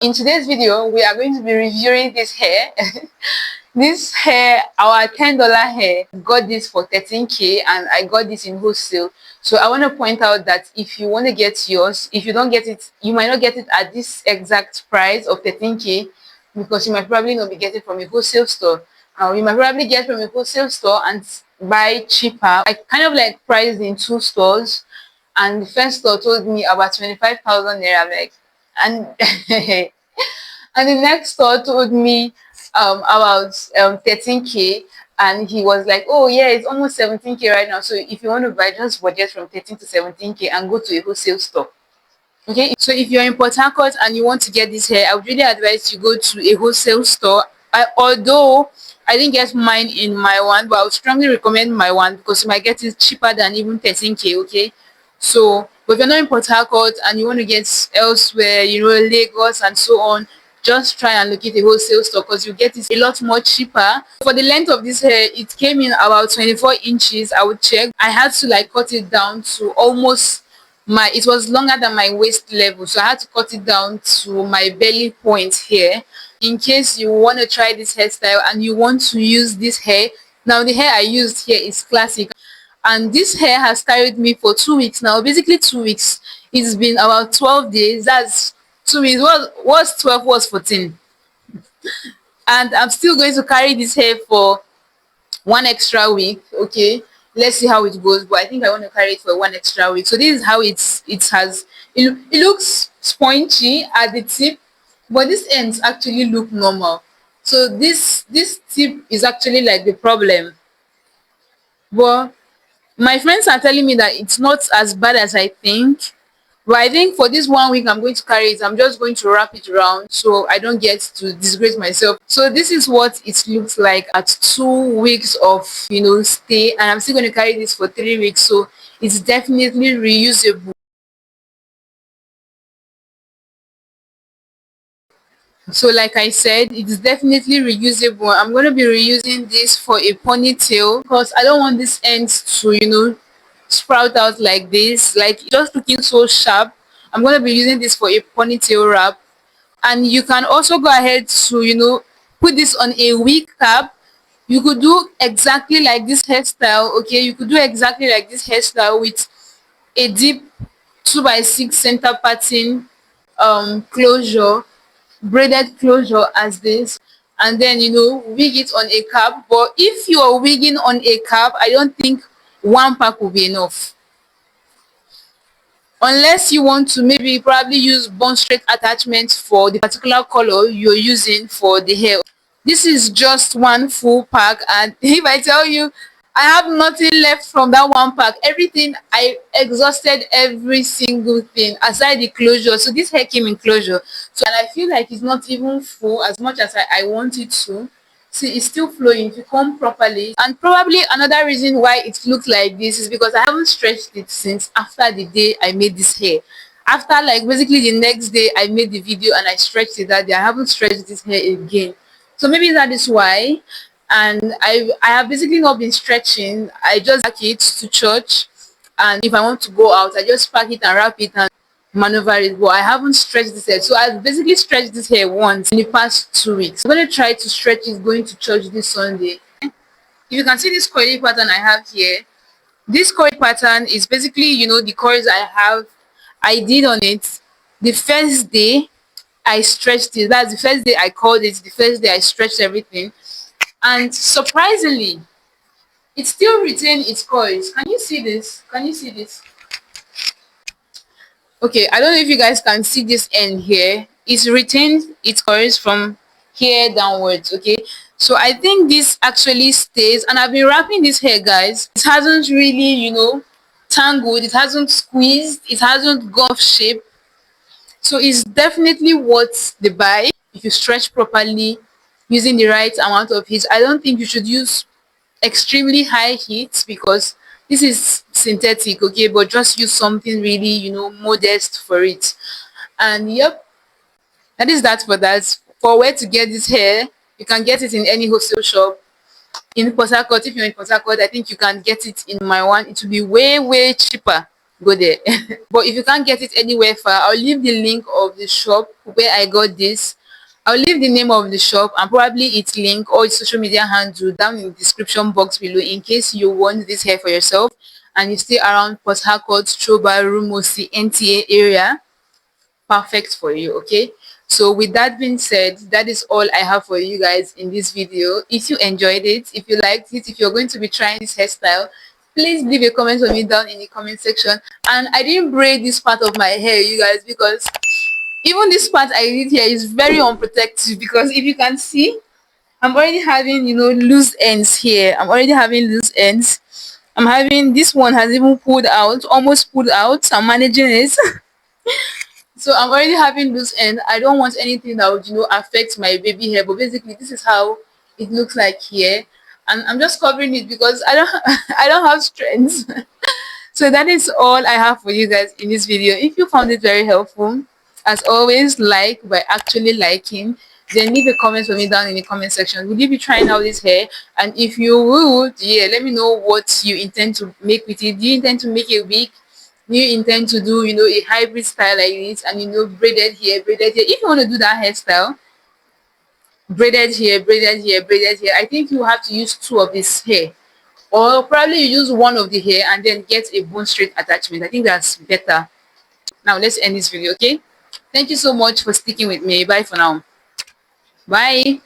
In today's video, we are going to be reviewing this hair. This hair, our $10 hair, got this for 13K and I got this in wholesale. So I want to point out that if you want to get yours, if you don't get it, you might not get it at this exact price of 13K because you might probably not be getting from a wholesale store. You might probably get from a wholesale store and buy cheaper. I kind of like priced in two stores, and the first store told me about 25,000 naira. Like, and and the next store told me about 13K, and he was like, oh yeah, it's almost 17K right now, so if you want to buy, just budget from 13 to 17K and go to a wholesale store. Okay, so if you're in Port Harcourt and you want to get this hair, I would really advise you go to a wholesale store. Although I didn't get mine in my one, but I would strongly recommend my one because you might get it cheaper than even 13K. Okay, so but if you're not in Port Harcourt and you want to get elsewhere, Lagos and so on, just try and locate a wholesale store because you get it a lot more cheaper. For the length of this hair, it came in about 24 inches. I would check. I had to like cut it down to almost it was longer than my waist level, so I had to cut it down to my belly point here. In case you want to try this hairstyle and you want to use this hair, now the hair I used here is classic, and this hair has carried me for 2 weeks now. Basically 2 weeks. It's been about 12 days. That's 2 weeks. What's 12 was 14, and I'm still going to carry this hair for 1 extra week. Okay, let's see how it goes, but I think I want to carry it for 1 extra week. So this is how it looks spongy at the tip, but these ends actually look normal. So this tip is actually like the problem, but my friends are telling me that it's not as bad as I think. But I think for this 1 week I'm going to carry it, I'm just going to wrap it around so I don't get to disgrace myself. So this is what it looks like at 2 weeks of stay, and I'm still going to carry this for 3 weeks. So it's definitely reusable. So like I said, it's definitely reusable. I'm going to be reusing this for a ponytail because I don't want this ends to sprout out like this, like just looking so sharp. I'm going to be using this for a ponytail wrap. And you can also go ahead to put this on a wig cap. You could do exactly like this hairstyle. Okay, you could do exactly like this hairstyle with a deep 2x6 center pattern closure, braided closure as this, and then wig it on a cap. But if you're wigging on a cap, I don't think one pack will be enough, unless you want to maybe probably use bone straight attachment for the particular color you're using for the hair. This is just one full pack, and if I tell you, I have nothing left from that one pack. Everything, I exhausted every single thing aside the closure. So this hair came in closure, so, and I feel like it's not even full as much as I want it to. See, it's still flowing if you comb properly. And probably another reason why it looks like this is because I haven't stretched it since after the day I made this hair. After, like, basically the next day I made the video and I stretched it that day, I haven't stretched this hair again. So maybe that is why. And I have basically not been stretching. I just pack it to church, and if I want to go out, I just pack it and wrap it and maneuver it. But I haven't stretched this hair. So I've basically stretched this hair once in the past 2 weeks. I'm going to try to stretch it going to church this Sunday. If you can see this coily pattern I have here, this coil pattern is basically the coils I did on it the first day I stretched it. That's the first day I called it, the first day I stretched everything, and surprisingly it still retained its coils. Can you see this? Can you see this? Okay, I don't know if you guys can see this end here. It's retained its coils from here downwards. Okay, so I think this actually stays, and I've been wrapping this hair, guys. It hasn't really tangled, it hasn't squeezed, it hasn't gone off shape. So it's definitely worth the buy if you stretch properly using the right amount of heat. I don't think you should use extremely high heat because this is synthetic, okay, but just use something really modest for it. And yep, that is that for that. For where to get this hair, you can get it in any wholesale shop in Port Harcourt. If you're in Port Harcourt, I think you can get it in my one. It will be way cheaper. go there. But if you can't get it anywhere far, I'll leave the link of the shop where I got this. I'll leave the name of the shop and probably its link or its social media handle down in the description box below in case you want this hair for yourself and you stay around Port Harcourt, Choba, Rumosi, NTA area. Perfect for you. Okay, so with that being said, that is all I have for you guys in this video. If you enjoyed it, if you liked it, if you're going to be trying this hairstyle, please leave a comment for me down in the comment section. And I didn't braid this part of my hair, you guys, because even this part I did here is very unprotected, because if you can see, I'm already having, loose ends here. I'm already having loose ends. I'm having, this one has even pulled out, almost pulled out. I'm managing it. So I'm already having loose end. I don't want anything that would, affect my baby hair. But basically, this is how it looks like here. And I'm just covering it because I don't I don't have strength. So that is all I have for you guys in this video. If you found it very helpful, as always, like by actually liking, then leave a comment for me down in the comment section. Will you be trying out this hair? And if you would, yeah, let me know what you intend to make with it. Do you intend to make a wig? Do you intend to do, a hybrid style like this, and braided here, braided here? If you want to do that hairstyle, braided here, braided here, braided here, I think you have to use two of this hair, or probably you use one of the hair and then get a bone straight attachment. I think that's better. Now let's end this video. Okay, thank you so much for sticking with me. Bye for now. Bye.